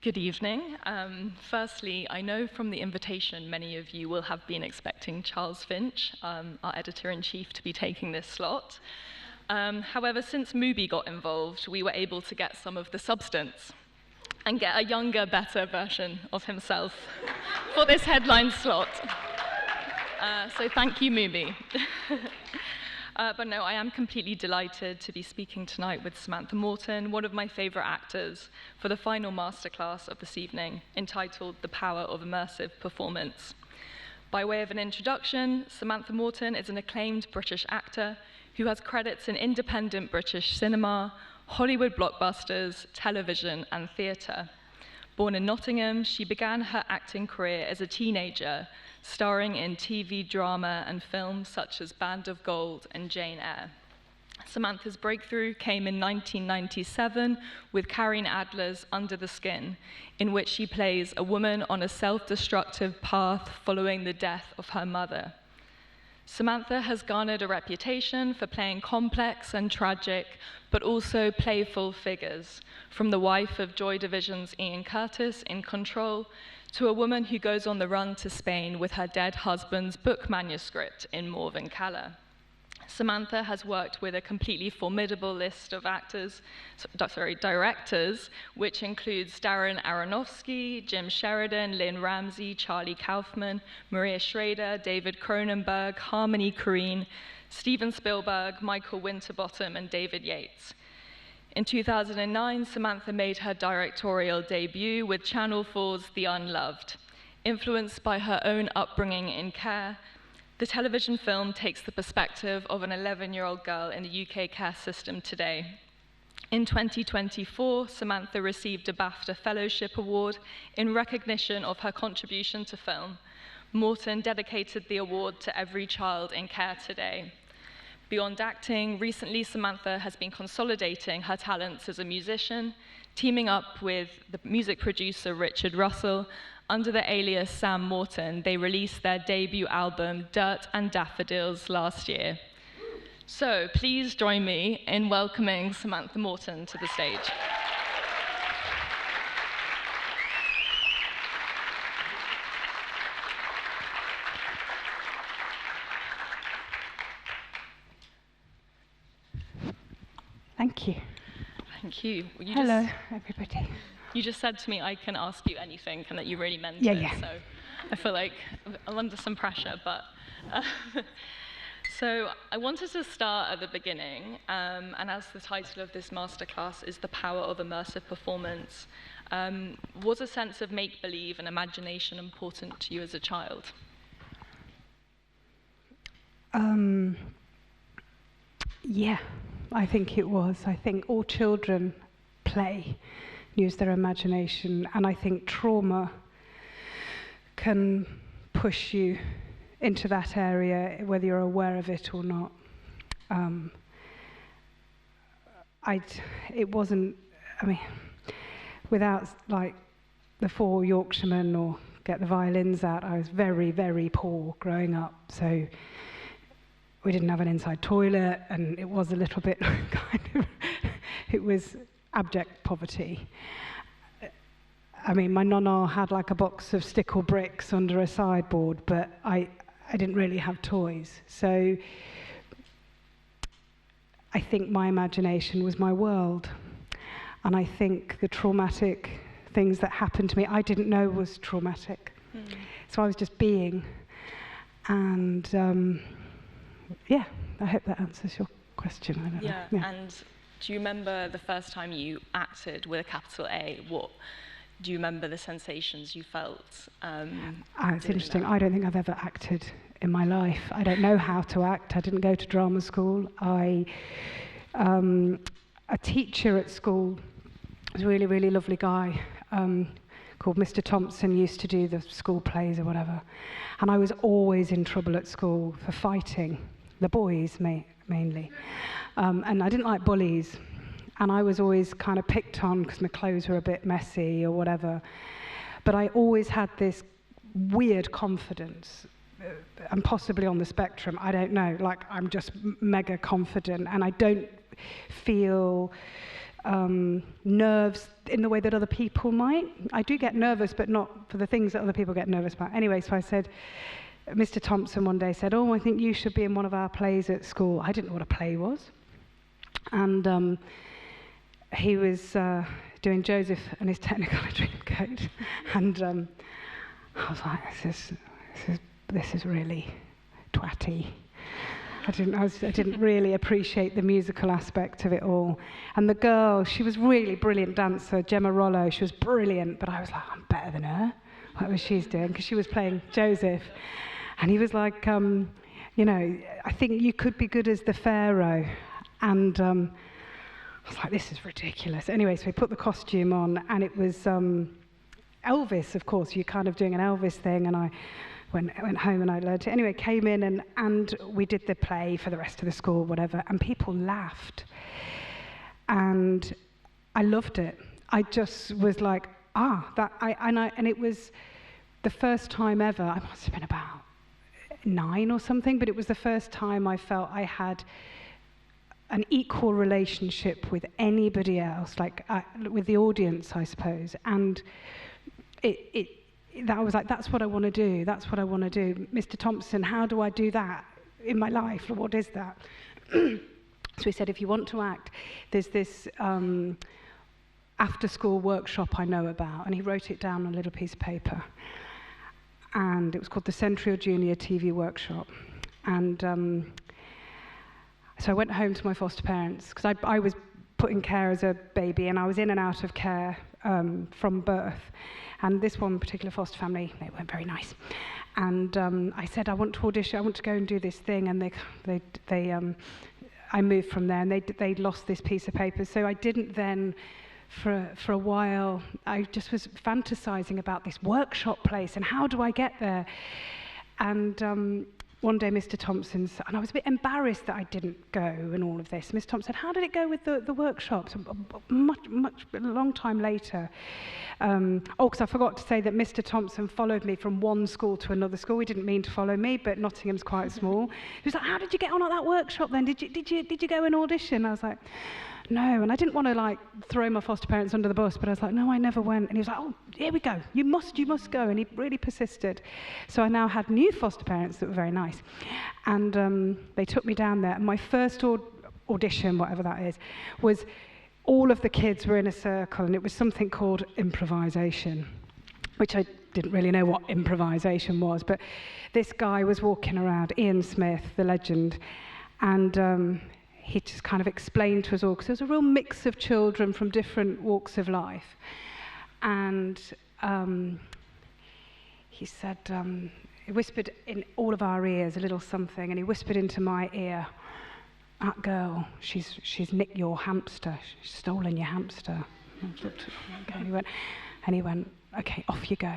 Good evening. Firstly, I know from the invitation many of you will have been expecting Charles Finch, our editor-in-chief, to be taking this slot. However, since Mubi got involved, we were able to get some of the substance and get a younger, better version of himself for this headline slot. So thank you, Mubi. But no, I am completely delighted to be speaking tonight with Samantha Morton, one of my favorite actors, for the final masterclass of this evening, entitled The Power of Immersive Performance. By way of an introduction, Samantha Morton is an acclaimed British actor who has credits in independent British cinema, Hollywood blockbusters, television, and theatre. Born in Nottingham, she began her acting career as a teenager, starring in TV drama and films such as Band of Gold and Jane Eyre. Samantha's breakthrough came in 1997 with Karen Adler's Under the Skin, in which she plays a woman on a self-destructive path following the death of her mother. Samantha has garnered a reputation for playing complex and tragic, but also playful figures, from the wife of Joy Division's Ian Curtis in Control, to a woman who goes on the run to Spain with her dead husband's book manuscript in More Than Colour. Samantha has worked with a completely formidable list of directors, which includes Darren Aronofsky, Jim Sheridan, Lynn Ramsey, Charlie Kaufman, Maria Schrader, David Cronenberg, Harmony Korine, Steven Spielberg, Michael Winterbottom, and David Yates. In 2009, Samantha made her directorial debut with Channel 4's The Unloved. Influenced by her own upbringing in care, the television film takes the perspective of an 11-year-old girl in the UK care system today. In 2024, Samantha received a BAFTA Fellowship Award in recognition of her contribution to film. Morton dedicated the award to every child in care today. Beyond acting, recently Samantha has been consolidating her talents as a musician, teaming up with the music producer Richard Russell. Under the alias Sam Morton, they released their debut album, Dirt and Daffodils, last year. So please join me in welcoming Samantha Morton to the stage. Thank you. Thank you. Hello, everybody. You just said to me I can ask you anything and that you really meant it. Yeah. So I feel like I'm under some pressure. But so I wanted to start at the beginning. And as the title of this masterclass is The Power of Immersive Performance, was a sense of make-believe and imagination important to you as a child? Yeah, I think it was. I think all children play, use their imagination, and I think trauma can push you into that area, whether you're aware of it or not. It wasn't, without like the four Yorkshiremen or get the violins out, I was very, very poor growing up, so we didn't have an inside toilet, and it was a little bit it was abject poverty. My nonna had like a box of stickle bricks under a sideboard, but I didn't really have toys. So I think my imagination was my world. And I think the traumatic things that happened to me, I didn't know was traumatic. So I was just being. And yeah, I hope that answers your question. I don't know. Yeah, and do you remember the first time you acted with a capital A? Do you remember the sensations you felt? It's interesting. I don't think I've ever acted in my life. I don't know how to act. I didn't go to drama school. A teacher at school was a really, really lovely guy called Mr. Thompson, used to do the school plays or whatever. And I was always in trouble at school for fighting, the boys mainly. And I didn't like bullies. And I was always kind of picked on because my clothes were a bit messy or whatever. But I always had this weird confidence, and possibly on the spectrum, I don't know, like I'm just mega confident, and I don't feel nerves in the way that other people might. I do get nervous, but not for the things that other people get nervous about. Anyway, so I said, Mr. Thompson one day said, "Oh, I think you should be in one of our plays at school." I didn't know what a play was. And he was doing Joseph and his Technicolor Dreamcoat. And I was like, this is really twatty. I didn't really appreciate the musical aspect of it all. And the girl, she was really brilliant dancer, Gemma Rollo. She was brilliant, but I was like, I'm better than her. What was she doing? Because she was playing Joseph. And he was like, you know, I think you could be good as the Pharaoh. And I was like, this is ridiculous. Anyway, so we put the costume on, and it was Elvis, of course. You're kind of doing an Elvis thing, and I went home and I learned it. Anyway, came in and we did the play for the rest of the school, whatever, and people laughed. And I loved it. I just was like, and it was the first time ever, I must have been about 9 or something, but it was the first time I felt I had an equal relationship with anybody else, like with the audience, I suppose. And that I was like, that's what I want to do. That's what I want to do. Mr. Thompson, how do I do that in my life? What is that? So he said, if you want to act, there's this after-school workshop I know about. And he wrote it down on a little piece of paper. And it was called the Central Junior TV Workshop. And so I went home to my foster parents, because I was put in care as a baby, and I was in and out of care from birth. And this one particular foster family, they weren't very nice. And I said, I want to audition, I want to go and do this thing. And I moved from there, and they'd lost this piece of paper. So I didn't then, for a while, I just was fantasizing about this workshop place, and how do I get there? And one day, Mr. Thompson, and I was a bit embarrassed that I didn't go and all of this. Mr. Thompson said, how did it go with the workshops? A long time later. Because I forgot to say that Mr. Thompson followed me from one school to another school. He didn't mean to follow me, but Nottingham's quite small. He was like, how did you get on at that workshop then? Did you go and audition? I was like, no. And I didn't want to like throw my foster parents under the bus, but I was like, no, I never went. And he was like, oh, here we go. You must go. And he really persisted. So I now had new foster parents that were very nice. And they took me down there. And my first audition, whatever that is, was all of the kids were in a circle, and it was something called improvisation, which I didn't really know what improvisation was. But this guy was walking around, Ian Smith, the legend, and he just kind of explained to us all, because there was a real mix of children from different walks of life. And he said, he whispered in all of our ears a little something, and he whispered into my ear, that girl, she's nicked your hamster, she's stolen your hamster. Okay, and he went, okay, off you go.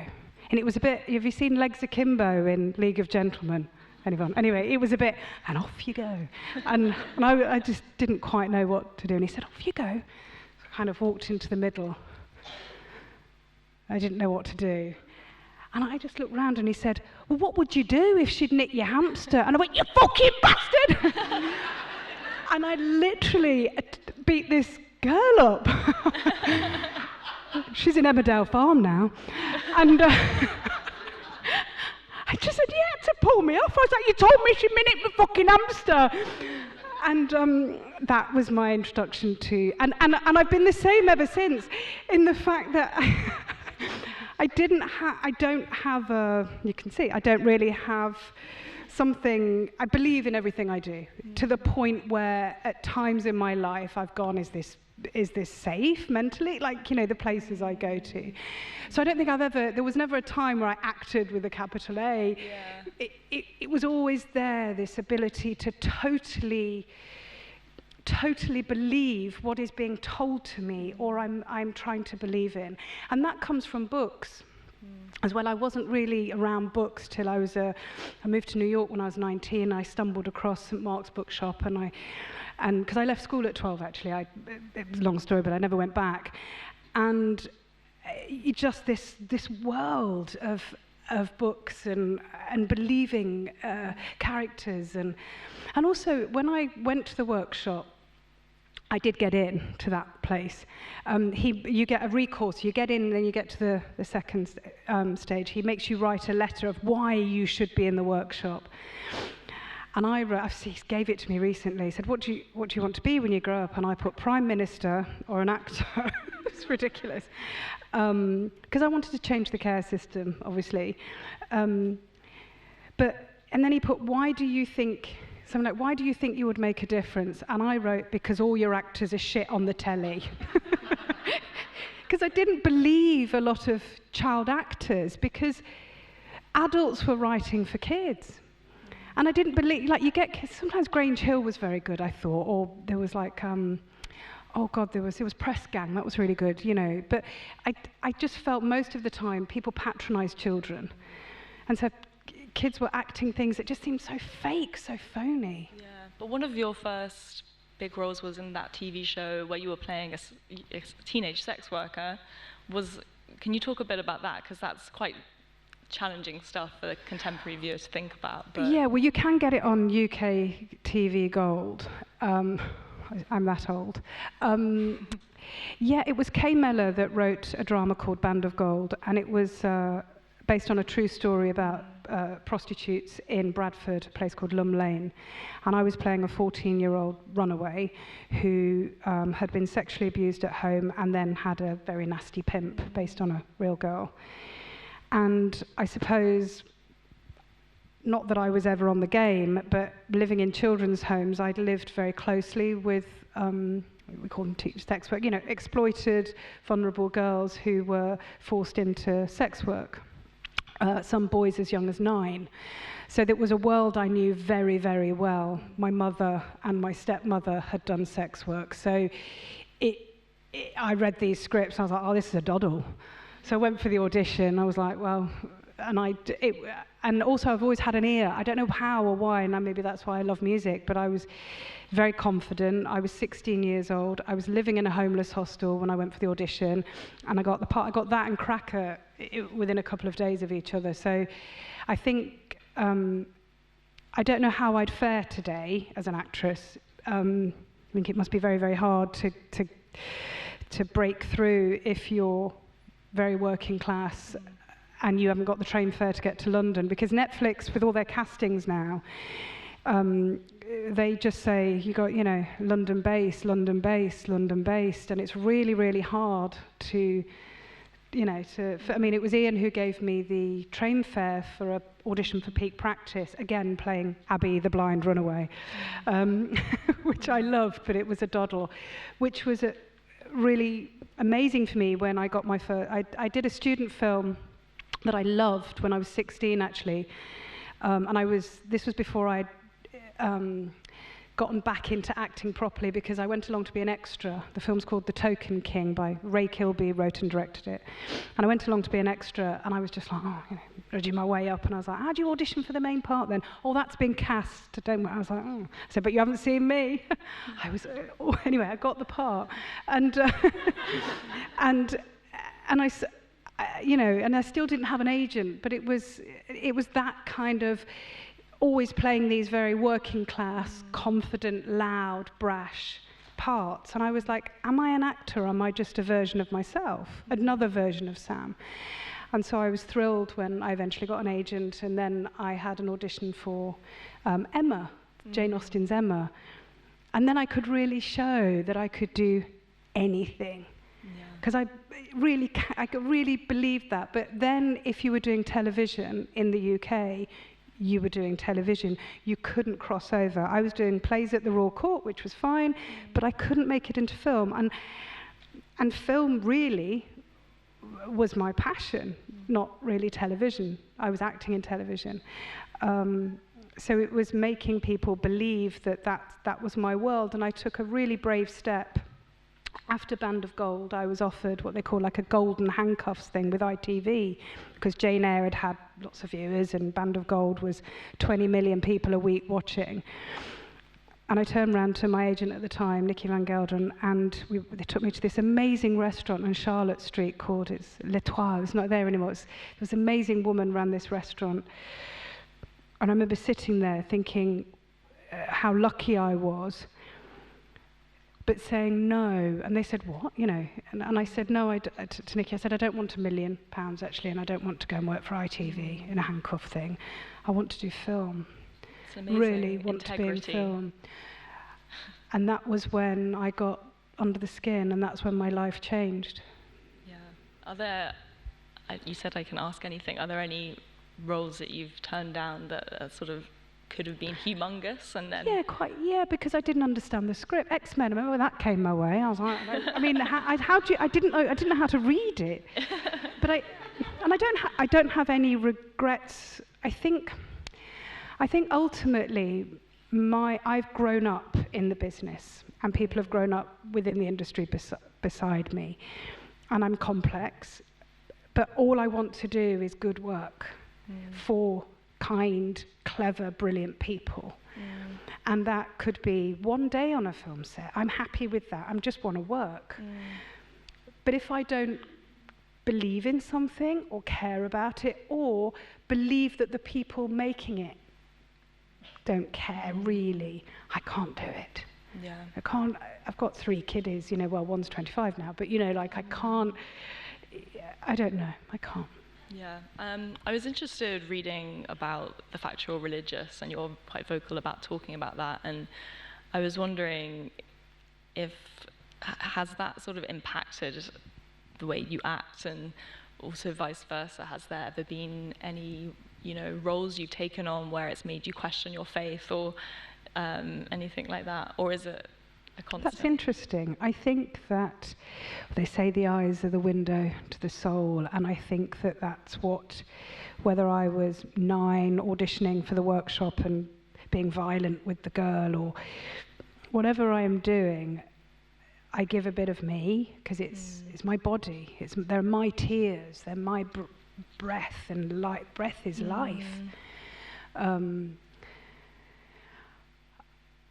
And it was a bit, have you seen Legs Akimbo in League of Gentlemen? Anyone? Anyway, it was a bit, and off you go. And I just didn't quite know what to do. And he said, off you go. So I kind of walked into the middle. I didn't know what to do. And I just looked round, and he said, well, what would you do if she'd nicked your hamster? And I went, you fucking bastard! And I literally beat this girl up. She's in Emmerdale Farm now. And I just said, you had to pull me off. I was like, you told me she nicked my fucking hamster. And that was my introduction to, and I've been the same ever since, in the fact that I don't have a, you can see, I don't really have something, I believe in everything I do, to the point where at times in my life I've gone, is this safe mentally? Like, you know, the places I go to. So I don't think there was never a time where I acted with a capital A. Yeah. It was always there, this ability to totally believe what is being told to me, or I'm trying to believe in. And that comes from books. As well, I wasn't really around books till I moved to New York when I was 19. I stumbled across St. Mark's bookshop, and because I left school at 12, actually, it was a long story, but I never went back. And just this world of books and believing characters, and also when I went to the workshop, I did get in to that place. You get a recourse. You get in, and then you get to the second stage. He makes you write a letter of why you should be in the workshop. And I wrote, he gave it to me recently. He said, what do you want to be when you grow up? And I put Prime Minister or an actor. It's ridiculous. Because I wanted to change the care system, obviously. And then he put, why do you think you would make a difference? And I wrote, because all your actors are shit on the telly. Because I didn't believe a lot of child actors, because adults were writing for kids. And I didn't believe, like, you get kids, sometimes Grange Hill was very good, I thought, or there was like, it was Press Gang, that was really good, you know. But I just felt most of the time people patronised children. And so kids were acting things that just seemed so fake, so phony. Yeah, but one of your first big roles was in that TV show where you were playing a teenage sex worker. Can you talk a bit about that? Because that's quite challenging stuff for the contemporary viewer to think about. But yeah, well, you can get it on UK TV Gold. I'm that old. Yeah, it was Kay Mellor that wrote a drama called Band of Gold, and it was based on a true story about prostitutes in Bradford, a place called Lum Lane. And I was playing a 14-year-old runaway who had been sexually abused at home and then had a very nasty pimp based on a real girl. And I suppose, not that I was ever on the game, but living in children's homes, I'd lived very closely with, we call them sex work, you know, exploited, vulnerable girls who were forced into sex work. Some boys as young as 9. So that was a world I knew very, very well. My mother and my stepmother had done sex work. So I read these scripts, and I was like, oh, this is a doddle. So I went for the audition. I was like, well, and also I've always had an ear. I don't know how or why, and maybe that's why I love music, but I was very confident. I was 16 years old. I was living in a homeless hostel when I went for the audition, and I got the part. I got that and Cracker within a couple of days of each other. So I think, I don't know how I'd fare today as an actress. I think it must be very, very hard to break through if you're very working class and you haven't got the train fare to get to London, because Netflix, with all their castings now, they just say, you got, you know, London based, London based, London based, and it's really, really hard to, you know, I mean, it was Ian who gave me the train fare for an audition for Peak Practice, again playing Abby, the blind runaway, which I loved, but it was a doddle, which was really amazing for me when I got my first. I did a student film that I loved when I was 16, actually, and this was before I'd gotten back into acting properly, because I went along to be an extra. The film's called The Token King by Ray Kilby, wrote and directed it. And I went along to be an extra, and I was just like, oh, you know, nudging my way up, and I was like, how do you audition for the main part then? Oh, that's been cast. I was like, oh. I said, but you haven't seen me. Anyway, I got the part. And I, you know, and I still didn't have an agent, but it was that kind of always playing these very working class, confident, loud, brash parts. And I was like, am I an actor, or am I just a version of myself? Another version of Sam. And so I was thrilled when I eventually got an agent, and then I had an audition for Emma, Jane Austen's Emma. And then I could really show that I could do anything. Because I really believed that. But then if you were doing television in the UK, you were doing television. You couldn't cross over. I was doing plays at the Royal Court, which was fine, but I couldn't make it into film. And film really was my passion, not really television. I was acting in television. So it was making people believe that was my world, and I took a really brave step. After Band of Gold, I was offered what they call like a golden handcuffs thing with ITV, because Jane Eyre had lots of viewers and Band of Gold was 20 million people a week watching. And I turned around to my agent at the time, Nicky Van Gelderen, and they took me to this amazing restaurant on Charlotte Street called L'Etoile. It's not there anymore. This amazing woman ran this restaurant. And I remember sitting there thinking how lucky I was. but saying no. And they said, what? You know, and I said, no, to Nikki, I said, I don't want £1 million, actually, and I don't want to go and work for ITV in a handcuff thing. I want to do film. It's amazing. Really want Integrity. to be in film. And that was when I got under the skin, and that's when my life changed. Yeah. Are there, you said I can ask anything, are there any roles that you've turned down that sort of could have been humongous, and then... Yeah, because I didn't understand the script. X-Men, I remember when that came my way, I was like, I mean, I didn't know how to read it. But I don't have any regrets. I think ultimately, I've grown up in the business, and people have grown up within the industry beside me, and I'm complex, but all I want to do is good work for kind, clever, brilliant people. And that could be one day on a film set. I'm happy with that. I just want to work. But if I don't believe in something or care about it, or believe that the people making it don't care really, I can't do it. Yeah. I can't. I've got 3 kiddies, you know, well, one's 25 now, but you know, like I can't, I don't know, I can't. Yeah, I was interested reading about the fact you're religious, and you're quite vocal about talking about that, and I was wondering if, has that sort of impacted the way you act, and also vice versa, has there ever been any, you know, roles you've taken on where it's made you question your faith, or anything like that, or is it a constant? That's interesting. I think that they say the eyes are the window to the soul, and I think that that's what, whether I was 9 auditioning for the workshop and being violent with the girl, or whatever I am doing, I give a bit of me, because it's my body, they're my tears, they're my breath, and breath is life.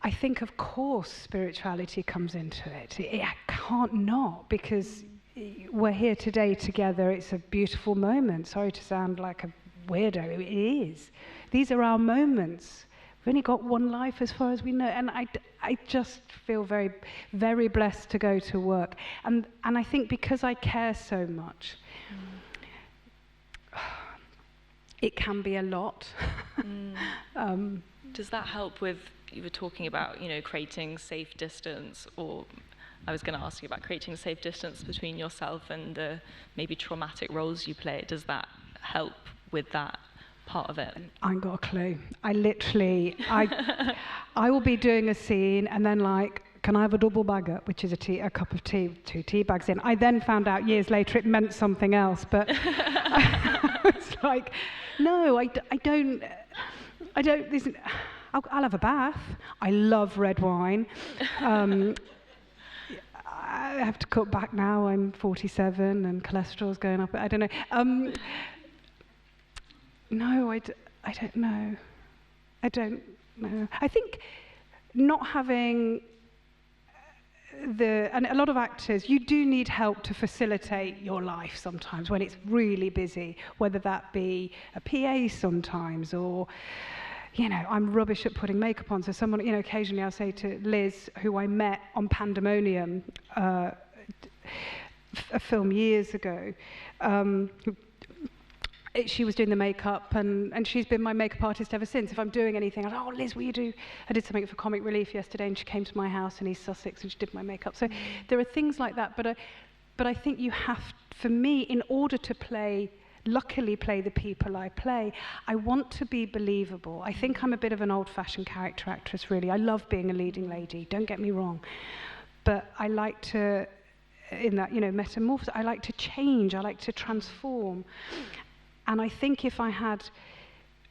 I think, of course, spirituality comes into it. I can't not, because we're here today together. It's a beautiful moment. Sorry to sound like a weirdo. It is. These are our moments. We've only got one life as far as we know. And I just feel very, very blessed to go to work. And I think because I care so much, it can be a lot. Does that help with, you were talking about, you know, creating safe distance, or I was going to ask you about creating safe distance between yourself and the maybe traumatic roles you play. Does that help with that part of it? I ain't got a clue. I will be doing a scene and then like, can I have a double bagger, which is a cup of tea with 2 tea bags in. I then found out years later it meant something else, but it's like, no, I don't, I'll have a bath. I love red wine. I have to cut back now. I'm 47 and cholesterol's going up. I don't know. No, I don't know. I don't know. I think not having and a lot of actors, you do need help to facilitate your life sometimes when it's really busy, whether that be a PA sometimes, or, you know, I'm rubbish at putting makeup on, so someone, you know, occasionally I'll say to Liz, who I met on Pandemonium, a film years ago, she was doing the makeup, and she's been my makeup artist ever since. If I'm doing anything, I'm like, oh, Liz, will you do? I did something for Comic Relief yesterday, and she came to my house in East Sussex, and she did my makeup. So there are things like that, but I think you have, for me, in order to luckily play the people I play, I want to be believable. I think I'm a bit of an old-fashioned character actress, really. I love being a leading lady, don't get me wrong. But I like to, in that, you know, metamorphosis, I like to change, I like to transform. And I think if I had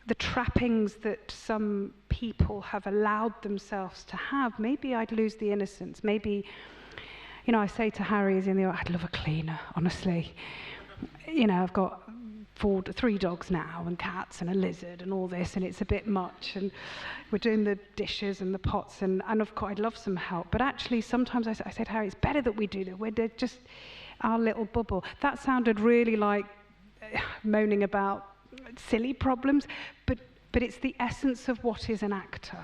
the trappings that some people have allowed themselves to have, maybe I'd lose the innocence. Maybe, you know, I say to Harry, as in the, I'd love a cleaner, honestly. You know, I've got 3 dogs now, and cats, and a lizard, and all this, and it's a bit much. And we're doing the dishes and the pots, and of course, I'd love some help. But actually, sometimes I say to Harry, it's better that we do that. We're just our little bubble. That sounded really like moaning about silly problems, but it's the essence of what is an actor.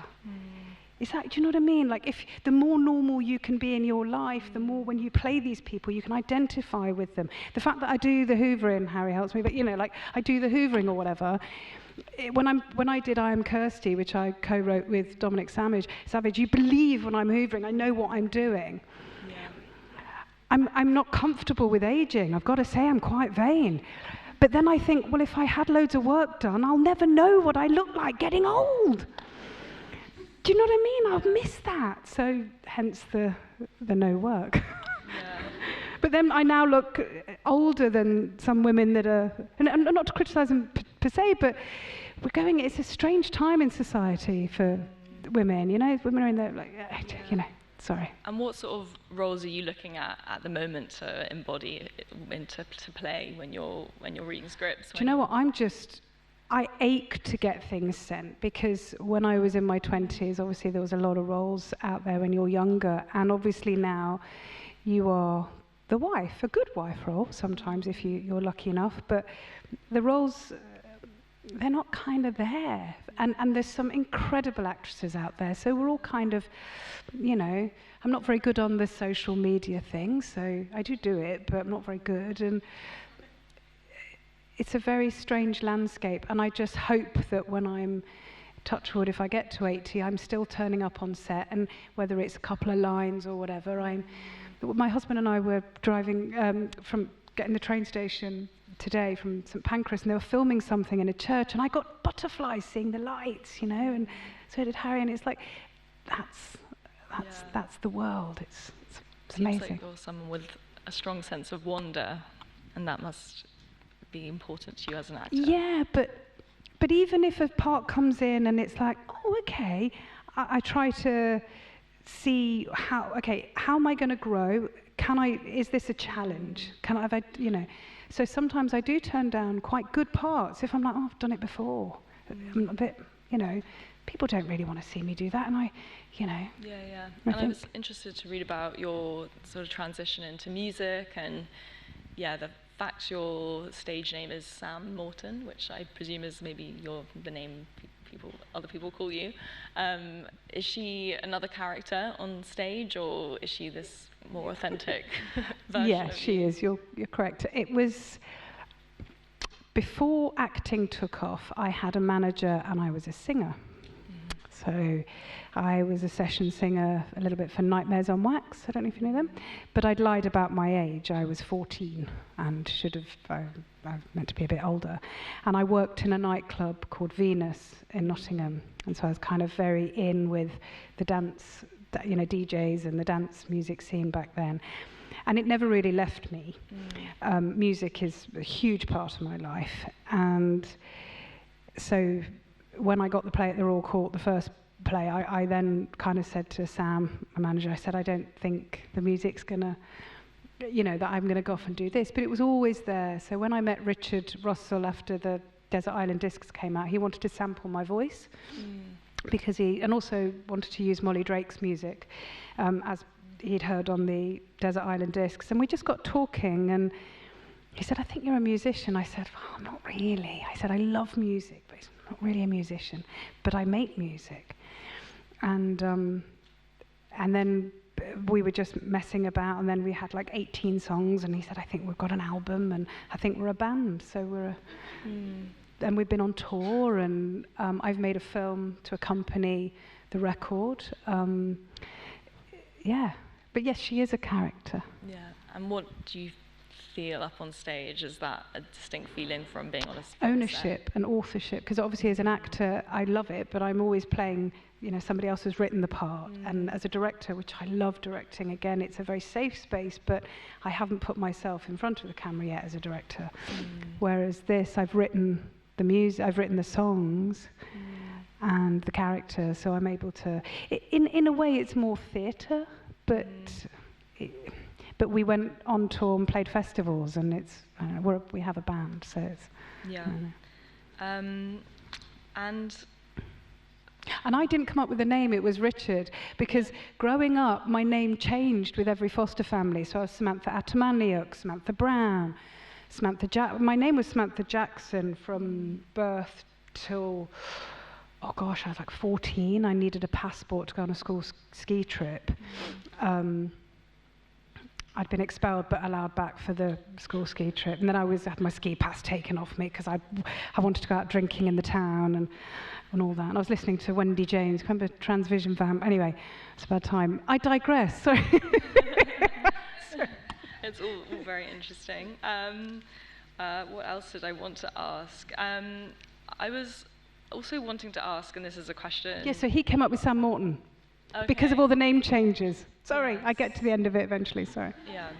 do you know what I mean? Like, if the more normal you can be in your life, the more when you play these people, you can identify with them. The fact that I do the hoovering, Harry helps me, but you know, like I do the hoovering or whatever. When I did I Am Kirsty, which I co-wrote with Dominic Savage, you believe when I'm hoovering, I know what I'm doing. Yeah. I'm not comfortable with aging. I've got to say, I'm quite vain. But then I think, well, if I had loads of work done, I'll never know what I look like getting old. Do you know what I mean? I'll miss that. So hence the no work. Yeah. But then I now look older than some women that are, and not to criticise them per se, but it's a strange time in society for women, you know? Women are in there, like, you know, sorry. And what sort of roles are you looking at the moment to embody into to play when you're reading scripts? Do you know what? I ache to get things sent, because when I was in my 20s, obviously there was a lot of roles out there when you're younger, and obviously now you are the wife, a good wife role sometimes if you're lucky enough, but the roles, they're not kind of there. And there's some incredible actresses out there, so we're all kind of, you know, I'm not very good on the social media thing, so I do it, but I'm not very good, and it's a very strange landscape, and I just hope that when I'm, touch wood, if I get to 80, I'm still turning up on set, and whether it's a couple of lines or whatever, my husband and I were driving from getting the train station today from St Pancras, and they were filming something in a church, and I got butterflies seeing the lights, you know, and so did Harry, and it's like, that's the world. It's amazing. Seems like you're someone with a strong sense of wonder, and that must be important to you as an actor. Yeah, but even if a part comes in and it's like, oh, okay, I try to see how am I going to grow? Is this a challenge? You know? So sometimes I do turn down quite good parts if I'm like, oh, I've done it before. I'm a bit, you know, people don't really want to see me do that, and you know. Yeah. And I was interested to read about your sort of transition into music, and the fact your stage name is Sam Morton, which I presume is maybe the name other people call you. Is she another character on stage, or is she this more authentic version? Yeah, she is. You're correct. It was before acting took off. I had a manager and I was a singer. So I was a session singer a little bit for Nightmares on Wax. I don't know if you know them. But I'd lied about my age. I was 14 and should have, I meant to be a bit older. And I worked in a nightclub called Venus in Nottingham. And so I was kind of very in with the dance, you know, DJs and the dance music scene back then. And it never really left me. Music is a huge part of my life. And so when I got the play at the Royal Court, the first play, I then kind of said to Sam, my manager, I said, I don't think the music's going to, you know, that I'm going to go off and do this. But it was always there. So when I met Richard Russell after the Desert Island Discs came out, he wanted to sample my voice because and also wanted to use Molly Drake's music as he'd heard on the Desert Island Discs. And we just got talking, and he said, I think you're a musician. I said, oh, not really. I said, I love music, but I'm not really a musician, but I make music. And then we were just messing about, and then we had like 18 songs, and he said, I think we've got an album, and I think we're a band. So we're and we've been on tour, and I've made a film to accompany the record. But yes, she is a character. Yeah, and what do you feel up on stage? Is that a distinct feeling from being on a set? Ownership and authorship, because obviously as an actor I love it, but I'm always playing, you know, somebody else has written the part. And as a director, which I love directing, again, it's a very safe space, but I haven't put myself in front of the camera yet as a director. Whereas this, I've written the music, I've written the songs and the characters, so I'm able to, in a way it's more theatre, but we went on tour and played festivals, and it's, I don't know, we have a band, so it's... Yeah. And I didn't come up with the name, it was Richard, because growing up, my name changed with every foster family. So I was Samantha Atamaniuk, Samantha Brown, my name was Samantha Jackson from birth till oh gosh, I was like 14. I needed a passport to go on a school ski trip. I'd been expelled but allowed back for the school ski trip. And then I had my ski pass taken off me because I wanted to go out drinking in the town and all that. And I was listening to Wendy James, kind of a Transvision vamp. Anyway, it's about time. I digress, sorry. It's all very interesting. What else did I want to ask? I was also wanting to ask, and this is a question. Yeah, so he came up with Sam Morton. Okay. Because of all the name changes. Sorry, yes. I get to the end of it eventually, sorry. Yeah.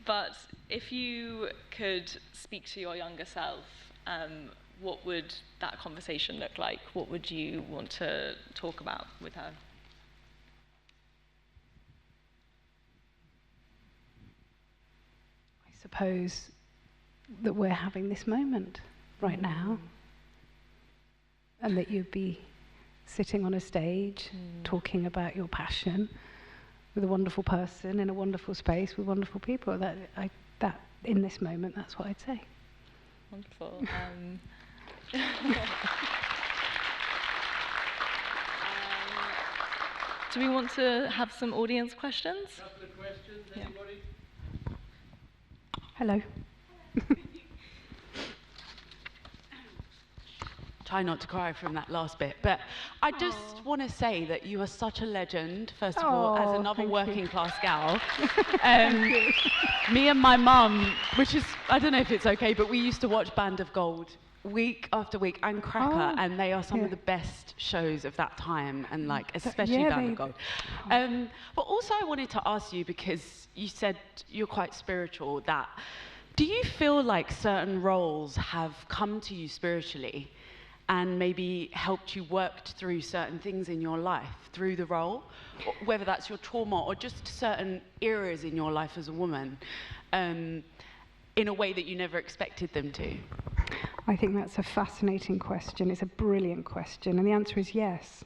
But if you could speak to your younger self, what would that conversation look like? What would you want to talk about with her? I suppose that we're having this moment right now, and that you'd be sitting on a stage, talking about your passion with a wonderful person in a wonderful space with wonderful people. That in this moment, that's what I'd say. Wonderful. Do we want to have some audience questions? A couple of questions, anybody? Hello. Try not to cry from that last bit, but I just want to say that you are such a legend, first of all, as another working class gal. Me and my mum, which is, I don't know if it's okay, but we used to watch Band of Gold week after week, and Cracker, and they are some of the best shows of that time, and like especially Band of Gold. But also I wanted to ask you, because you said you're quite spiritual, that do you feel like certain roles have come to you spiritually and maybe helped you work through certain things in your life through the role, whether that's your trauma or just certain eras in your life as a woman, in a way that you never expected them to? I think that's a fascinating question. It's a brilliant question, and the answer is yes.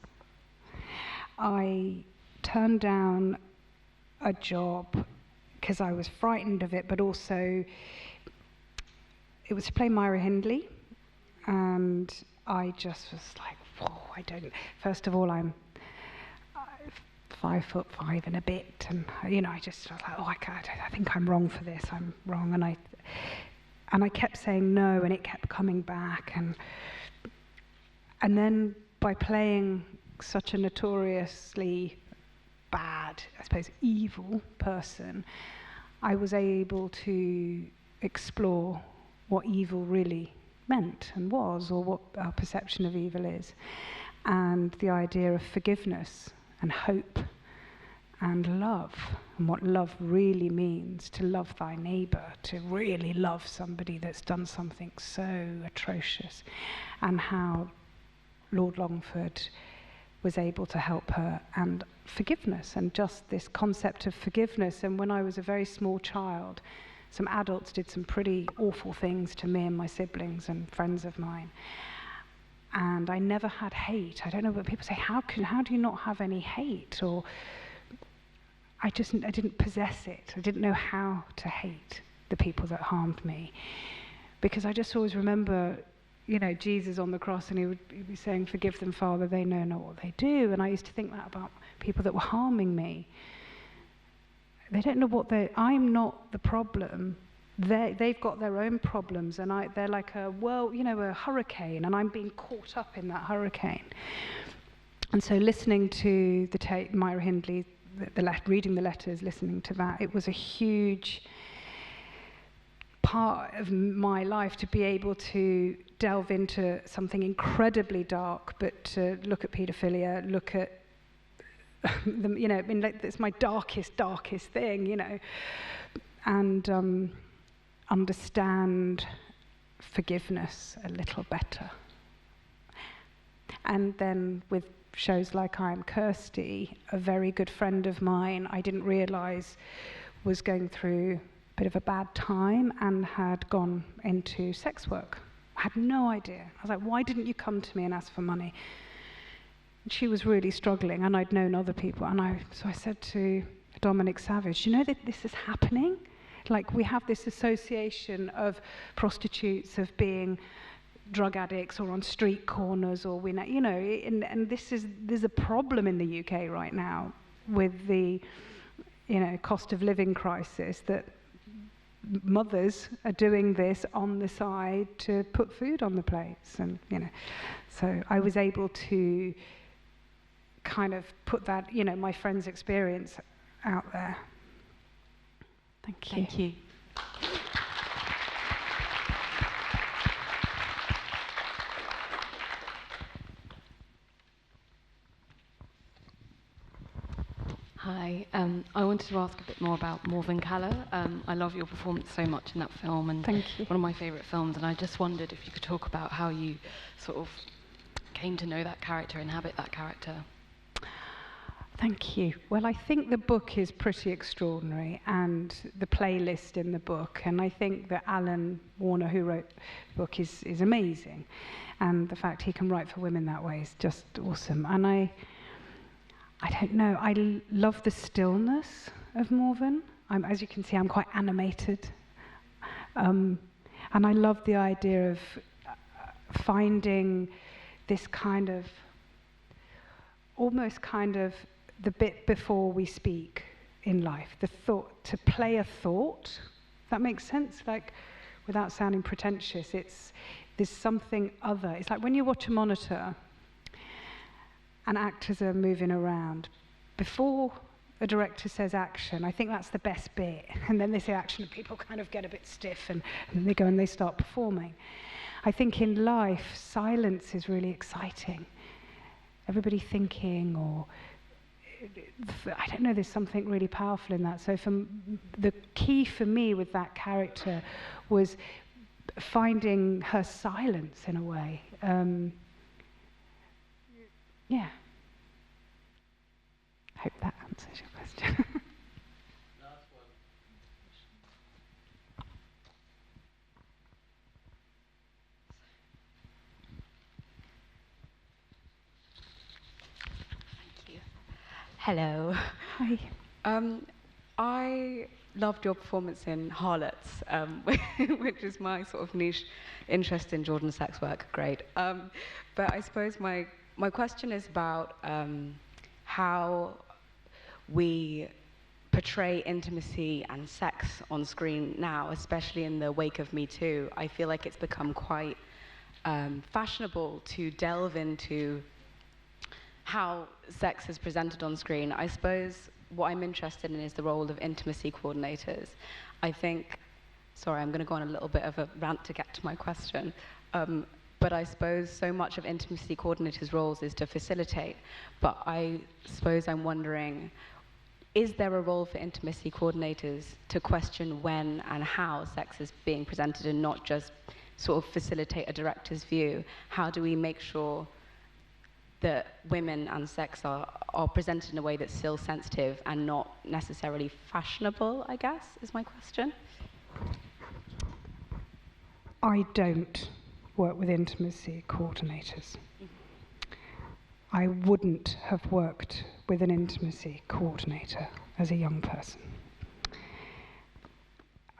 I turned down a job because I was frightened of it, but also it was to play Myra Hindley, and I just was like, whoa, I don't. First of all, I'm 5'5" and a bit, and I just was like, oh, I think I'm wrong for this. I'm wrong, and I kept saying no, and it kept coming back, and then by playing such a notoriously bad, I suppose, evil person, I was able to explore what evil really meant and was, or what our perception of evil is, and the idea of forgiveness and hope and love, and what love really means, to love thy neighbour, to really love somebody that's done something so atrocious, and how Lord Longford was able to help her, and forgiveness, and just this concept of forgiveness. And when I was a very small child, some adults did some pretty awful things to me and my siblings and friends of mine. And I never had hate. I don't know, but people say, how do you not have any hate? Or I didn't possess it. I didn't know how to hate the people that harmed me. Because I just always remember, Jesus on the cross, and he'd be saying, forgive them, Father, they know not what they do. And I used to think that about people that were harming me. They don't know I'm not the problem. They've got their own problems, and they're like a hurricane, and I'm being caught up in that hurricane. And so listening to the tape, Myra Hindley, reading the letters, listening to that, it was a huge part of my life to be able to delve into something incredibly dark, but to look at paedophilia, look at it's my darkest thing, and understand forgiveness a little better. And then with shows like I Am Kirsty, a very good friend of mine, I didn't realise was going through a bit of a bad time and had gone into sex work. I had no idea. I was like, why didn't you come to me and ask for money? She was really struggling, and I'd known other people, so I said to Dominic Savage, do you know that this is happening? Like, we have this association of prostitutes of being drug addicts or on street corners, or you know, and there's a problem in the UK right now with the, you know, cost of living crisis, that mothers are doing this on the side to put food on the plates, and you know, so I was able to kind of put that, you know, my friend's experience out there. Thank you. Thank you. Hi, I wanted to ask a bit more about Morven Caller. I love your performance so much in that film, and Thank you. one of my favourite films, and I just wondered if you could talk about how you sort of came to know that character, inhabit that character. Thank you. Well, I think the book is pretty extraordinary, and the playlist in the book, and I think that Alan Warner, who wrote the book, is amazing, and the fact he can write for women that way is just awesome. And I don't know, I love the stillness of Morven. As you can see, I'm quite animated. And I love the idea of finding this kind of, almost kind of the bit before we speak in life, the thought, to play a thought. That makes sense? Like, without sounding pretentious, there's something other. It's like when you watch a monitor, and actors are moving around. Before a director says action, I think that's the best bit. And then they say action and people kind of get a bit stiff, and then they go and they start performing. I think in life, silence is really exciting. Everybody thinking, or I don't know, there's something really powerful in that. So the key for me with that character was finding her silence in a way. Yeah. I hope that answers your question. Last one. Thank you. Hello. Hi. I loved your performance in Harlots, which is my sort of niche interest in Jordan Sachs' work. Great. But I suppose my question is about how we portray intimacy and sex on screen now, especially in the wake of Me Too. I feel like it's become quite fashionable to delve into how sex is presented on screen. I suppose what I'm interested in is the role of intimacy coordinators. I think, sorry, I'm going to go on a little bit of a rant to get to my question. But I suppose so much of intimacy coordinators' roles is to facilitate. But I suppose I'm wondering, is there a role for intimacy coordinators to question when and how sex is being presented, and not just sort of facilitate a director's view? How do we make sure that women and sex are presented in a way that's still sensitive and not necessarily fashionable, I guess, is my question. I don't work with intimacy coordinators. I wouldn't have worked with an intimacy coordinator as a young person.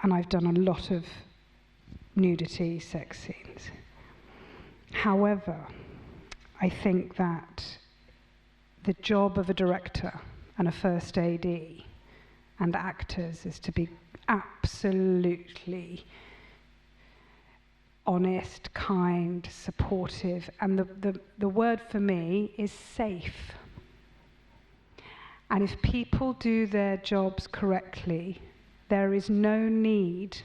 And I've done a lot of nudity sex scenes. However, I think that the job of a director and a first AD and actors is to be absolutely honest, kind, supportive, and the word for me is safe. And if people do their jobs correctly, there is no need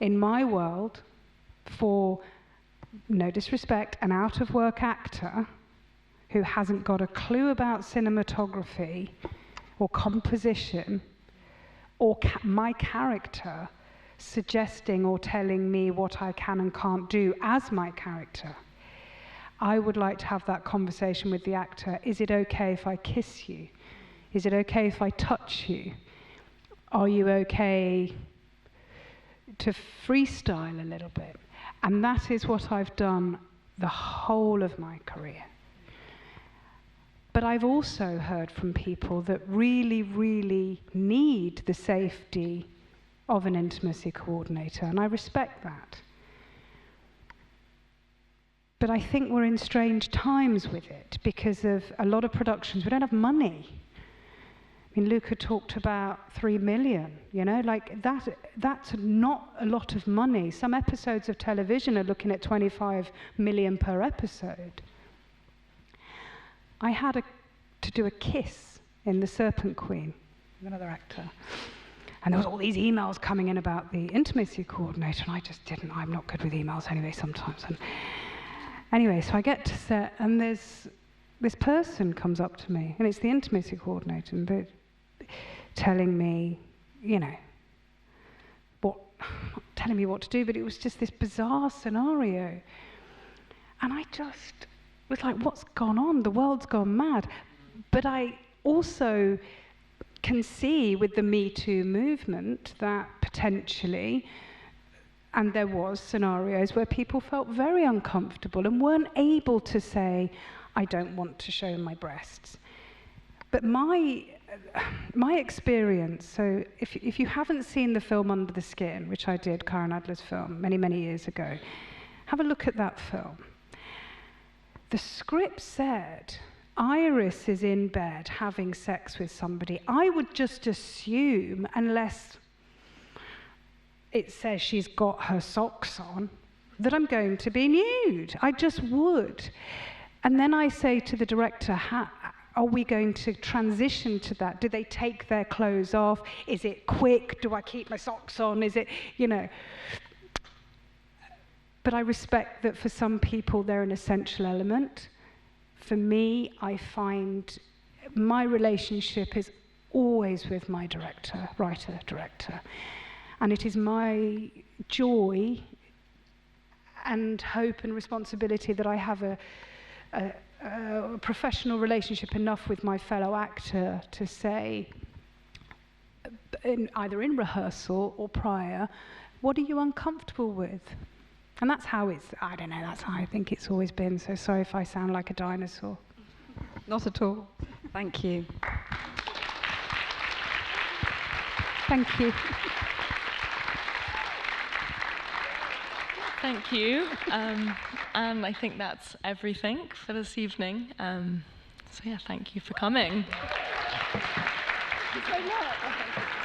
in my world for, no disrespect, an out-of-work actor who hasn't got a clue about cinematography or composition, or my character suggesting or telling me what I can and can't do as my character. I would like to have that conversation with the actor. Is it okay if I kiss you? Is it okay if I touch you? Are you okay to freestyle a little bit? And that is what I've done the whole of my career. But I've also heard from people that really, really need the safety of an intimacy coordinator, and I respect that. But I think we're in strange times with it because of a lot of productions. We don't have money. I mean, Luca talked about 3 million, you know, like that's not a lot of money. Some episodes of television are looking at 25 million per episode. I had to do a kiss in The Serpent Queen with another actor. And there was all these emails coming in about the intimacy coordinator, and I just didn't. I'm not good with emails anyway sometimes. And anyway, so I get to set, and this person comes up to me, and it's the intimacy coordinator, and they're telling me, you know, not telling me what to do, but it was just this bizarre scenario. And I just was like, what's gone on? The world's gone mad. But I also can see with the Me Too movement that potentially, and there was scenarios where people felt very uncomfortable and weren't able to say, I don't want to show my breasts. But my experience, so if you haven't seen the film Under the Skin, which I did, Karen Adler's film, many, many years ago, have a look at that film. The script said, Iris is in bed having sex with somebody. I would just assume, unless it says she's got her socks on, that I'm going to be nude. I just would. And then I say to the director, are we going to transition to that? Do they take their clothes off? Is it quick? Do I keep my socks on? Is it, you know? But I respect that for some people they're an essential element. For me, I find my relationship is always with my writer-director. And it is my joy and hope and responsibility that I have a professional relationship enough with my fellow actor to say, either in rehearsal or prior, what are you uncomfortable with? And that's how I don't know, that's how I think it's always been. So sorry if I sound like a dinosaur. Not at all. Thank you. Thank you. Thank you. And I think that's everything for this evening. So yeah, thank you for coming. Thank you so much.